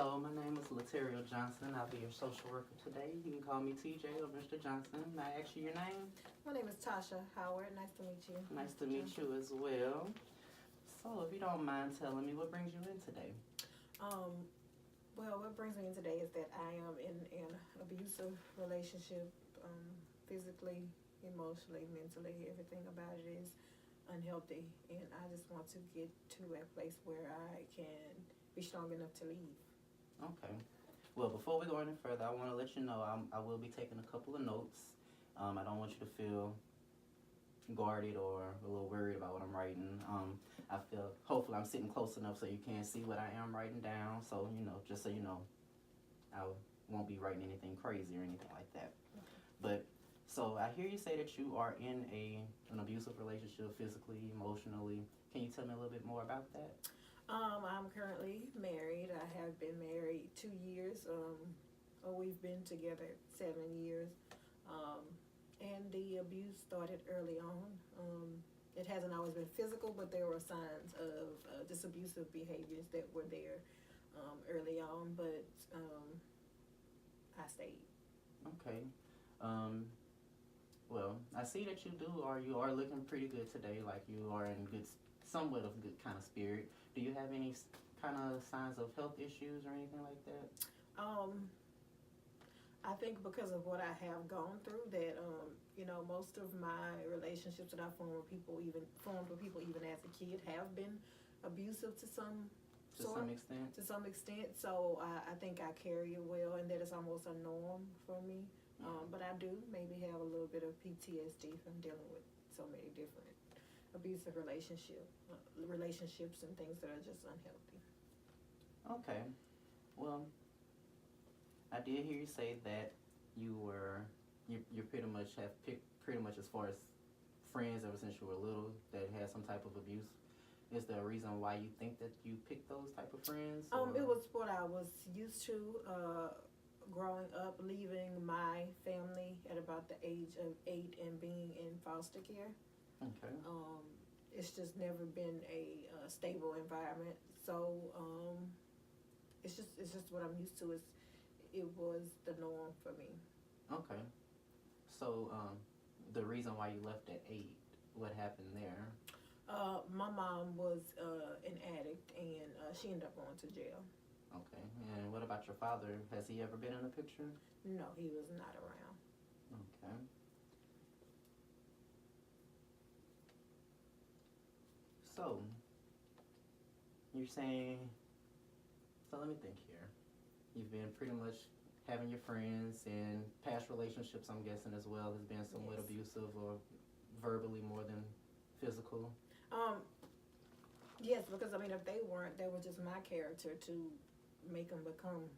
So my name is Laterio Johnson. I'll be your social worker today. You can call me TJ or Mr. Johnson. May I ask you your name? My name is Tasha Howard. Nice to meet you. Nice to meet you as well. So if you don't mind telling me, what brings you in today? Um, well, what brings me in today is that I am in an abusive relationship, physically, emotionally, mentally. Everything about it is unhealthy, and I just want to get to a place where I can be strong enough to leave. Okay. Well, before we go any further, I want to let you know I will be taking a couple of notes. I don't want you to feel guarded or a little worried about what I'm writing. I feel hopefully I'm sitting close enough so you can see what I am writing down. So just so you know, I won't be writing anything crazy or anything like that. But so I hear you say that you are in an abusive relationship, physically, emotionally. Can you tell me a little bit more about that? I'm currently married. I have been married 2 years. We've been together 7 years. And the abuse started early on. It hasn't always been physical, but there were signs of just abusive behaviors that were there early on, but I stayed. Okay. Well, I see that you are looking pretty good today. Like you are in somewhat of good kind of spirit. Do you have any kind of signs of health issues or anything like that? I think because of what I have gone through, that most of my relationships that I formed with people, even as a kid, have been abusive to some extent. To some extent, so I think I carry it well, and that is almost a norm for me. But I do maybe have a little bit of PTSD from dealing with so many different abusive relationships and things that are just unhealthy. Okay. Well, I did hear you say that you pretty much have picked pretty much as far as friends ever since you were little that had some type of abuse. Is there a reason why you think that you picked those type of friends? It was what I was used to growing up, leaving my family at about the age of 8 and being in foster care. Okay. It's just never been a stable environment, so it's just what I'm used to. It was the norm for me. Okay. So the reason why you left at 8, what happened there? My mom was an addict, and she ended up going to jail. Okay. And what about your father? Has he ever been in the picture? No, he was not around. Okay. So, you're saying, so let me think here. You've been pretty much having your friends and past relationships, I'm guessing, as well, has been somewhat Yes. abusive or verbally more than physical. Yes, because if they weren't, that was just my character to make them become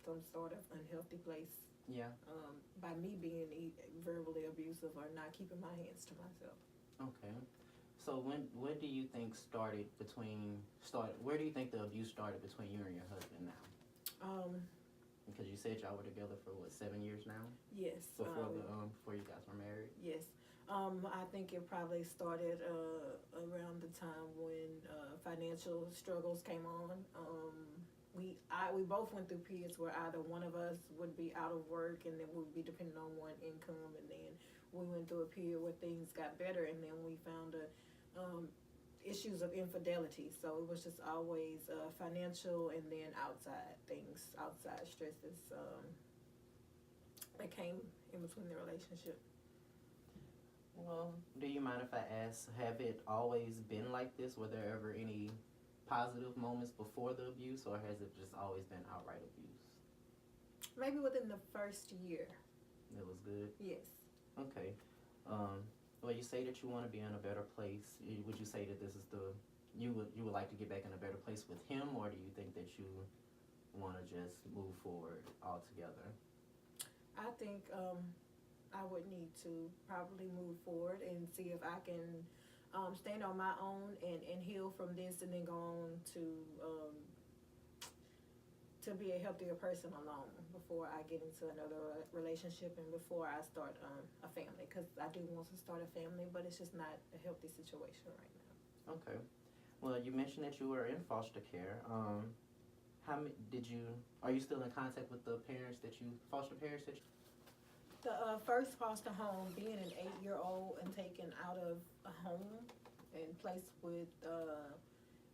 some sort of unhealthy place. Yeah. By me being verbally abusive or not keeping my hands to myself. Okay. So when do you think where do you think the abuse started between you and your husband now? Because you said y'all were together for 7 years now? Yes. Before you guys were married? Yes. I think it probably started around the time when financial struggles came on. We both went through periods where either one of us would be out of work, and then we would be dependent on one income, and then we went through a period where things got better, and then we found issues of infidelity. So it was just always financial, and then outside stresses that came in between the relationship. Well, do you mind if I ask, have it always been like this? Were there ever any positive moments before the abuse, or has it just always been outright abuse? Maybe within the first year. It was good? Yes. Okay. Well, you say that you want to be in a better place. Would you say that this is you would like to get back in a better place with him, or do you think that you want to just move forward altogether? I think I would need to probably move forward and see if I can stand on my own and heal from this, and then go on to be a healthier person alone before I get into another relationship and before I start a family, because I do want to start a family, but it's just not a healthy situation right now. Okay. Well, you mentioned that you were in foster care. how many did you? Are you still in contact with the parents that you foster parents that you? The first foster home, being an 8-year-old and taken out of a home and placed with,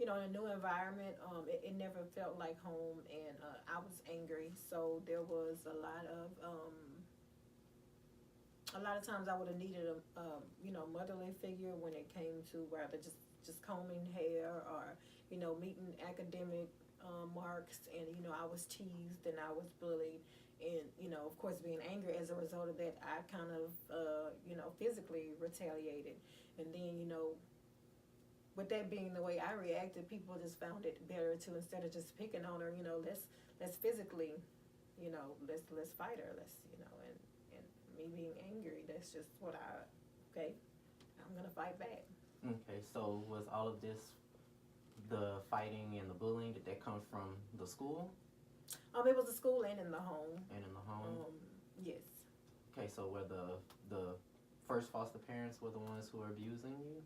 in a new environment, it never felt like home, and I was angry. So there was a lot of times I would have needed a motherly figure when it came to rather just combing hair or, meeting academic marks, and, I was teased and I was bullied. And, of course, being angry as a result of that, I kind of, physically retaliated. And then, with that being the way I reacted, people just found it better to, instead of just picking on her, let's physically, let's fight her, and me being angry, that's just what I'm gonna fight back. Okay, so was all of this, the fighting and the bullying, did that come from the school? It was a school and in the home. And in the home? Yes. Okay, so were the first foster parents were the ones who were abusing you?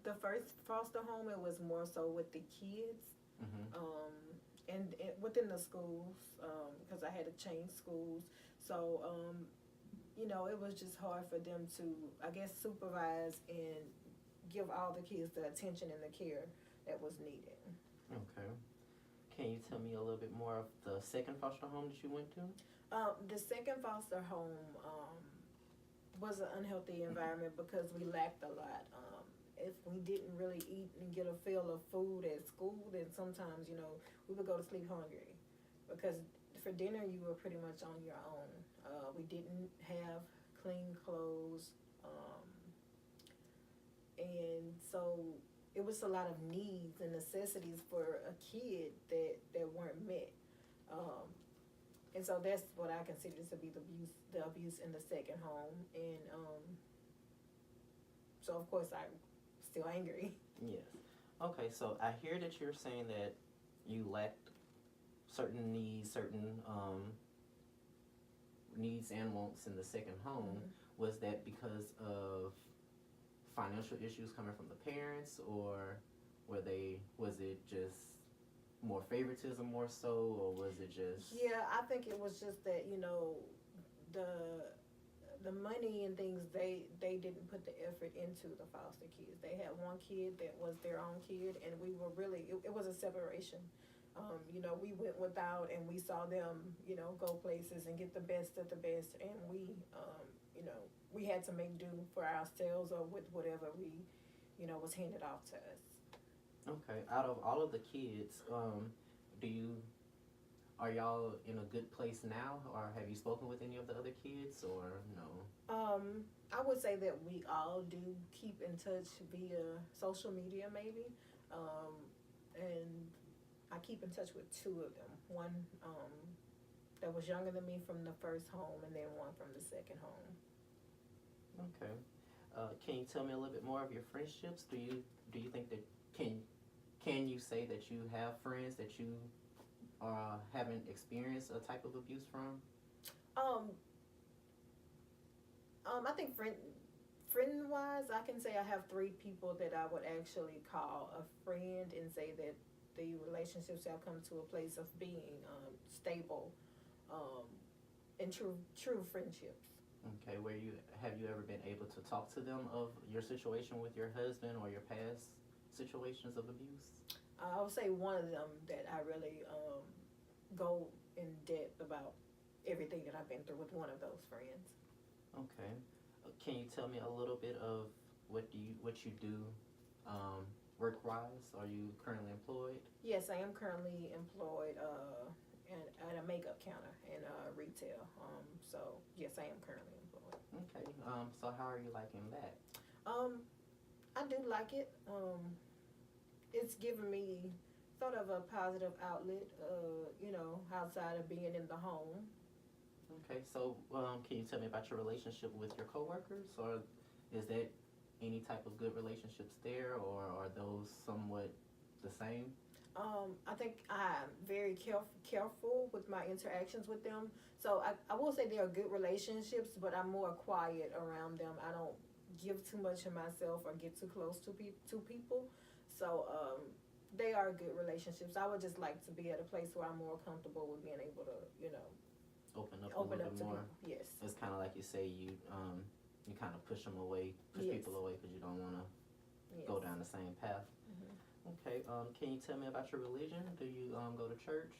The first foster home, it was more so with the kids, and within the schools, because I had to change schools. So, it was just hard for them to, I guess, supervise and give all the kids the attention and the care that was needed. Okay. Can you tell me a little bit more of the second foster home that you went to? The second foster home was an unhealthy environment because we lacked a lot. If we didn't really eat and get a fill of food at school, then sometimes, we would go to sleep hungry, because for dinner you were pretty much on your own. We didn't have clean clothes, and so it was a lot of needs and necessities for a kid that weren't met. And so that's what I consider to be the abuse in the second home. And so of course I'm still angry. Yes. Okay, so I hear that you're saying that you lacked certain needs, needs and wants in the second home. Was that because of financial issues coming from the parents, or was it just more favoritism more so, or was it just? Yeah, I think it was just that, the money and things, they didn't put the effort into the foster kids. They had one kid that was their own kid, and we were really, it was a separation. We went without, and we saw them, go places and get the best of the best, and we had to make do for ourselves or with whatever we, was handed off to us. Okay, out of all of the kids, are y'all in a good place now, or have you spoken with any of the other kids, or no? I would say that we all do keep in touch via social media, maybe, and I keep in touch with two of them. One that was younger than me from the first home, and then one from the second home. Okay. Can you tell me a little bit more of your friendships? Do you think that can you say that you have friends that you haven't experienced a type of abuse from? I think friend wise, I can say I have 3 people that I would actually call a friend and say that the relationships have come to a place of being stable, and true friendships. Okay, have you ever been able to talk to them of your situation with your husband or your past situations of abuse? I would say one of them that I really go in depth about everything that I've been through with one of those friends. Okay. Can you tell me a little bit of what you do work-wise? Are you currently employed? Yes, I am currently employed at a makeup counter in retail. So yes, I am currently employed. Okay. So how are you liking that? I do like it. It's given me sort of a positive outlet, outside of being in the home. Okay, so can you tell me about your relationship with your coworkers, or is that any type of good relationships there, or are those somewhat the same? I think I'm very careful with my interactions with them. So I will say they are good relationships, but I'm more quiet around them. I don't give too much of myself or get too close to people. So they are good relationships. I would just like to be at a place where I'm more comfortable with being able to, Open up open a up little to bit more. people. Yes. It's kind of like you say, you kind of push them away, push Yes. people away because you don't want to Yes. go down the same path. Mhm. Okay. Can you tell me about your religion? Do you go to church?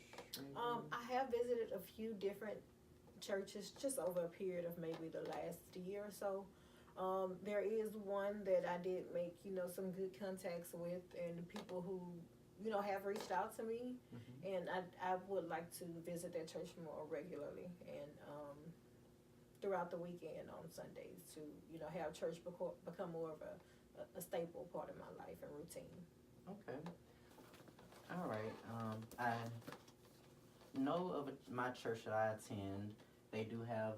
I have visited a few different churches just over a period of maybe the last year or so. There is one that I did make, some good contacts with, and people who, have reached out to me, and I would like to visit that church more regularly, and throughout the weekend on Sundays to, have church become more of a staple part of my life and routine. Okay. All right. I know of my church that I attend. They do have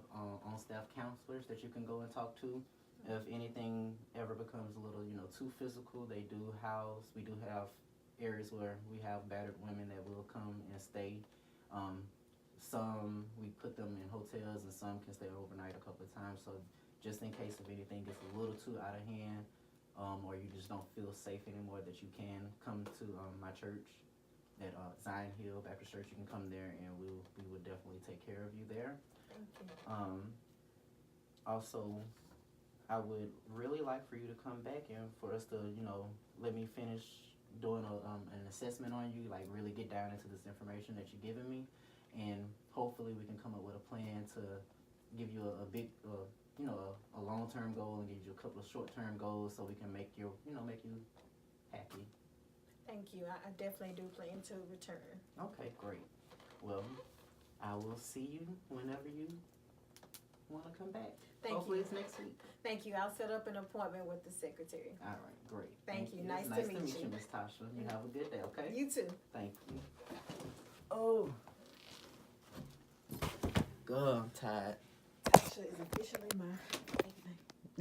on-staff counselors that you can go and talk to. If anything ever becomes a little, too physical, we do have areas where we have battered women that will come and stay. Some, we put them in hotels, and some can stay overnight a couple of times. So just in case if anything gets a little too out of hand, or you just don't feel safe anymore, that you can come to my church at Zion Hill Baptist Church. You can come there, and we would definitely take care of you there. Thank you. Also, I would really like for you to come back and for us to, let me finish doing an assessment on you, like really get down into this information that you're giving me, and hopefully we can come up with a plan to give you a big, a long-term goal, and give you a couple of short-term goals so we can make you happy. Thank you. I definitely do plan to return. Okay, great. Well, I will see you whenever you want to come back. Hopefully it's next week. Thank you. I'll set up an appointment with the secretary. All right, great. Thank you. It's Nice to meet you. Miss Tasha. You have a good day, okay? You too. Thank you. Oh. God, I'm tired. Tasha is officially mine.